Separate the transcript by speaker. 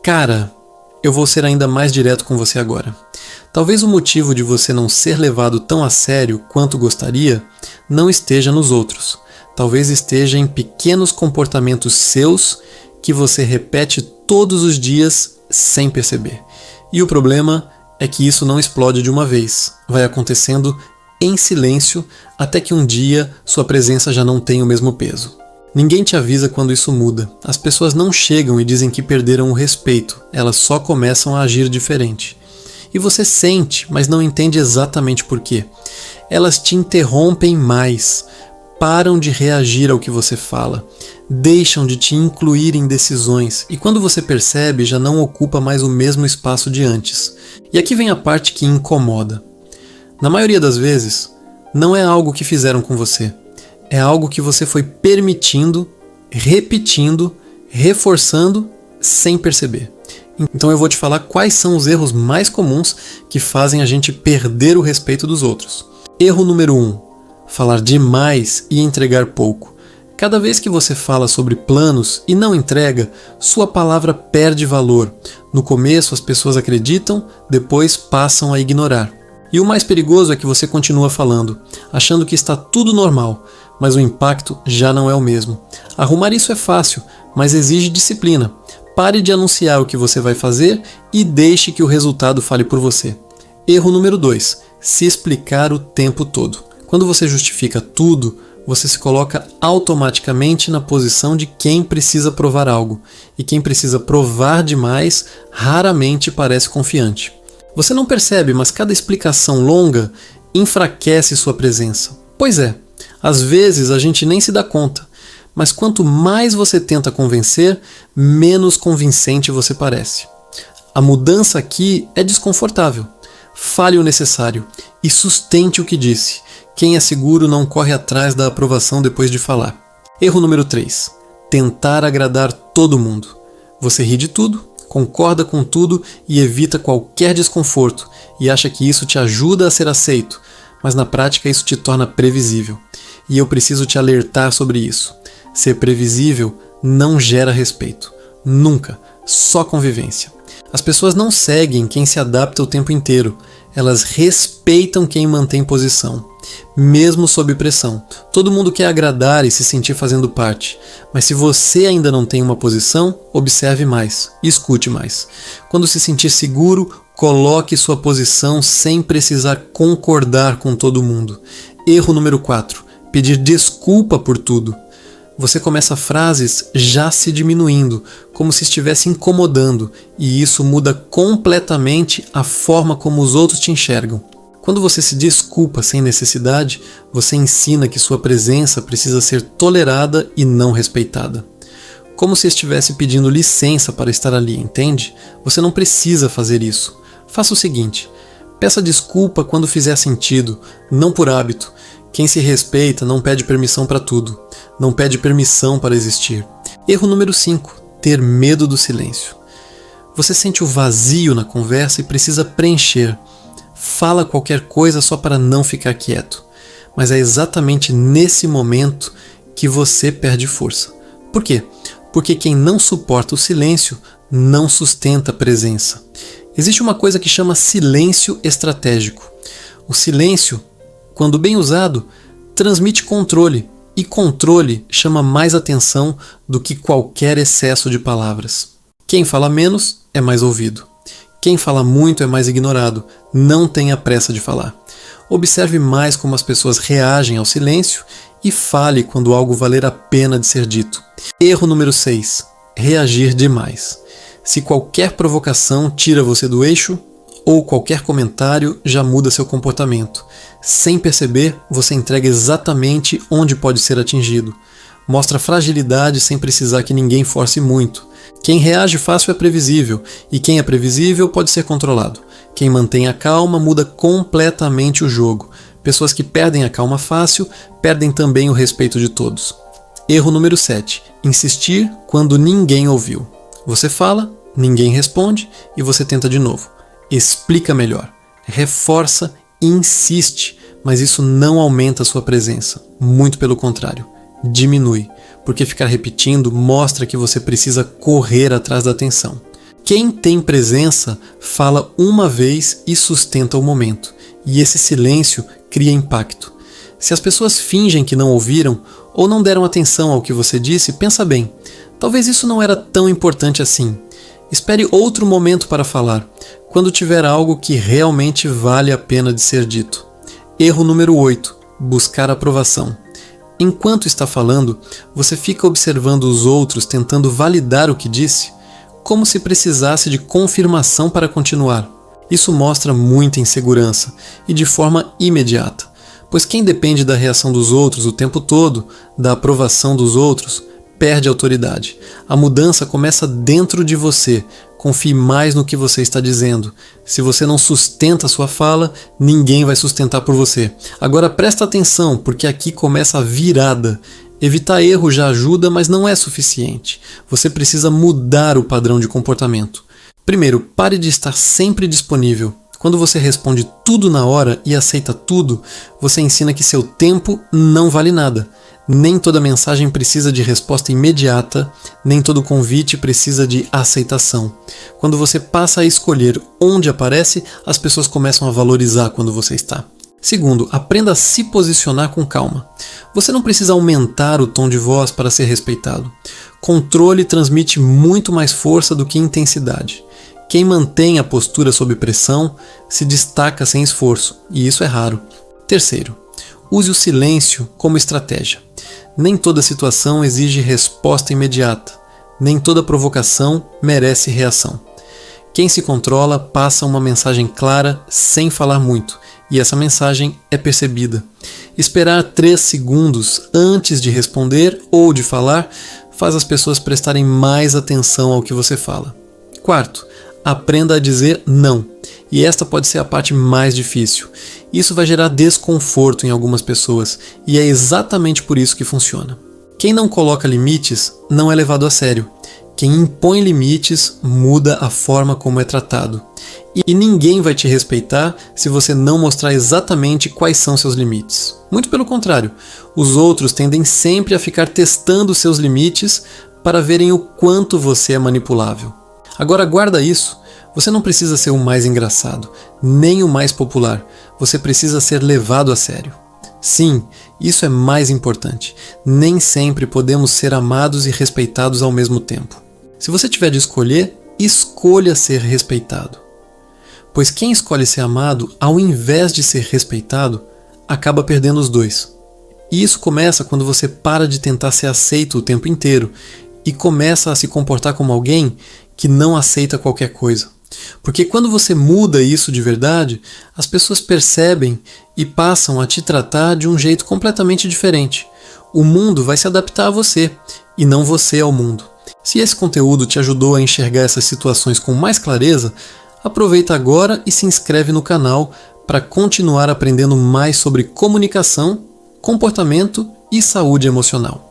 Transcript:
Speaker 1: Cara, eu vou ser ainda mais direto com você agora. Talvez o motivo de você não ser levado tão a sério quanto gostaria não esteja nos outros. Talvez esteja em pequenos comportamentos seus que você repete todos os dias sem perceber. E o problema é que isso não explode de uma vez. Vai acontecendo em silêncio até que um dia sua presença já não tem o mesmo peso. Ninguém te avisa quando isso muda. As pessoas não chegam e dizem que perderam o respeito. Elas só começam a agir diferente. E você sente, mas não entende exatamente por quê. Elas te interrompem mais, param de reagir ao que você fala, deixam de te incluir em decisões e quando você percebe já não ocupa mais o mesmo espaço de antes. E aqui vem a parte que incomoda. Na maioria das vezes, não é algo que fizeram com você. É algo que você foi permitindo, repetindo, reforçando sem perceber. Então eu vou te falar quais são os erros mais comuns que fazem a gente perder o respeito dos outros. Erro número 1. Falar demais e entregar pouco. Cada vez que você fala sobre planos e não entrega, sua palavra perde valor. No começo as pessoas acreditam, depois passam a ignorar. E o mais perigoso é que você continua falando, achando que está tudo normal, mas o impacto já não é o mesmo. Arrumar isso é fácil, mas exige disciplina. Pare de anunciar o que você vai fazer e deixe que o resultado fale por você. Erro número 2. Se explicar o tempo todo. Quando você justifica tudo, você se coloca automaticamente na posição de quem precisa provar algo. E quem precisa provar demais raramente parece confiante. Você não percebe, mas cada explicação longa enfraquece sua presença. Pois é, às vezes a gente nem se dá conta, mas quanto mais você tenta convencer, menos convincente você parece. A mudança aqui é desconfortável. Fale o necessário e sustente o que disse. Quem é seguro não corre atrás da aprovação depois de falar. Erro número 3. Tentar agradar todo mundo. Você ri de tudo, concorda com tudo e evita qualquer desconforto e acha que isso te ajuda a ser aceito, mas na prática isso te torna previsível. E eu preciso te alertar sobre isso. Ser previsível não gera respeito. Nunca. Só convivência. As pessoas não seguem quem se adapta o tempo inteiro. Elas respeitam quem mantém posição, mesmo sob pressão. Todo mundo quer agradar e se sentir fazendo parte. Mas se você ainda não tem uma posição, observe mais e escute mais. Quando se sentir seguro, coloque sua posição sem precisar concordar com todo mundo. Erro número 4. Pedir desculpa por tudo. Você começa frases já se diminuindo, como se estivesse incomodando, e isso muda completamente a forma como os outros te enxergam. Quando você se desculpa sem necessidade, você ensina que sua presença precisa ser tolerada e não respeitada. Como se estivesse pedindo licença para estar ali, entende? Você não precisa fazer isso. Faça o seguinte: peça desculpa quando fizer sentido, não por hábito. Quem se respeita não pede permissão para tudo. Não pede permissão para existir. Erro número 5. Ter medo do silêncio. Você sente o vazio na conversa e precisa preencher. Fala qualquer coisa só para não ficar quieto. Mas é exatamente nesse momento que você perde força. Por quê? Porque quem não suporta o silêncio não sustenta a presença. Existe uma coisa que chama silêncio estratégico. O silêncio, quando bem usado, transmite controle. E controle chama mais atenção do que qualquer excesso de palavras. Quem fala menos é mais ouvido. Quem fala muito é mais ignorado. Não tenha pressa de falar. Observe mais como as pessoas reagem ao silêncio e fale quando algo valer a pena de ser dito. Erro número 6. Reagir demais. Se qualquer provocação tira você do eixo, ou qualquer comentário já muda seu comportamento. Sem perceber, você entrega exatamente onde pode ser atingido. Mostra fragilidade sem precisar que ninguém force muito. Quem reage fácil é previsível, e quem é previsível pode ser controlado. Quem mantém a calma muda completamente o jogo. Pessoas que perdem a calma fácil, perdem também o respeito de todos. Erro número 7. Insistir quando ninguém ouviu. Você fala, ninguém responde, e você tenta de novo. Explica melhor, reforça e insiste, mas isso não aumenta a sua presença, muito pelo contrário. diminui, porque ficar repetindo mostra que você precisa correr atrás da atenção. Quem tem presença fala uma vez e sustenta o momento, e esse silêncio cria impacto. Se as pessoas fingem que não ouviram ou não deram atenção ao que você disse, pensa bem, talvez isso não era tão importante assim. Espere outro momento para falar, quando tiver algo que realmente vale a pena de ser dito. Erro número 8. Buscar aprovação. Enquanto está falando, você fica observando os outros tentando validar o que disse, como se precisasse de confirmação para continuar. Isso mostra muita insegurança e de forma imediata, pois quem depende da reação dos outros o tempo todo, da aprovação dos outros, perde autoridade. A mudança começa dentro de você. Confie mais no que você está dizendo. Se você não sustenta a sua fala, ninguém vai sustentar por você. Agora presta atenção, porque aqui começa a virada. Evitar erro já ajuda, mas não é suficiente. Você precisa mudar o padrão de comportamento. Primeiro, pare de estar sempre disponível. Quando você responde tudo na hora e aceita tudo, você ensina que seu tempo não vale nada. Nem toda mensagem precisa de resposta imediata, nem todo convite precisa de aceitação. Quando você passa a escolher onde aparece, as pessoas começam a valorizar quando você está. Segundo, aprenda a se posicionar com calma. Você não precisa aumentar o tom de voz para ser respeitado. Controle transmite muito mais força do que intensidade. Quem mantém a postura sob pressão se destaca sem esforço, e isso é raro. Terceiro, use o silêncio como estratégia. Nem toda situação exige resposta imediata. Nem toda provocação merece reação. Quem se controla passa uma mensagem clara sem falar muito, e essa mensagem é percebida. Esperar 3 segundos antes de responder ou de falar faz as pessoas prestarem mais atenção ao que você fala. Quarto, aprenda a dizer não. E esta pode ser a parte mais difícil. Isso vai gerar desconforto em algumas pessoas, e é exatamente por isso que funciona. Quem não coloca limites não é levado a sério. Quem impõe limites muda a forma como é tratado. E ninguém vai te respeitar se você não mostrar exatamente quais são seus limites. Muito pelo contrário, os outros tendem sempre a ficar testando seus limites para verem o quanto você é manipulável. Agora guarda isso. Você não precisa ser o mais engraçado, nem o mais popular. Você precisa ser levado a sério. Sim, isso é mais importante. Nem sempre podemos ser amados e respeitados ao mesmo tempo. Se você tiver de escolher, escolha ser respeitado. Pois quem escolhe ser amado, ao invés de ser respeitado, acaba perdendo os dois. E isso começa quando você para de tentar ser aceito o tempo inteiro e começa a se comportar como alguém que não aceita qualquer coisa. Porque quando você muda isso de verdade, as pessoas percebem e passam a te tratar de um jeito completamente diferente. O mundo vai se adaptar a você, e não você ao mundo. Se esse conteúdo te ajudou a enxergar essas situações com mais clareza, aproveita agora e se inscreve no canal para continuar aprendendo mais sobre comunicação, comportamento e saúde emocional.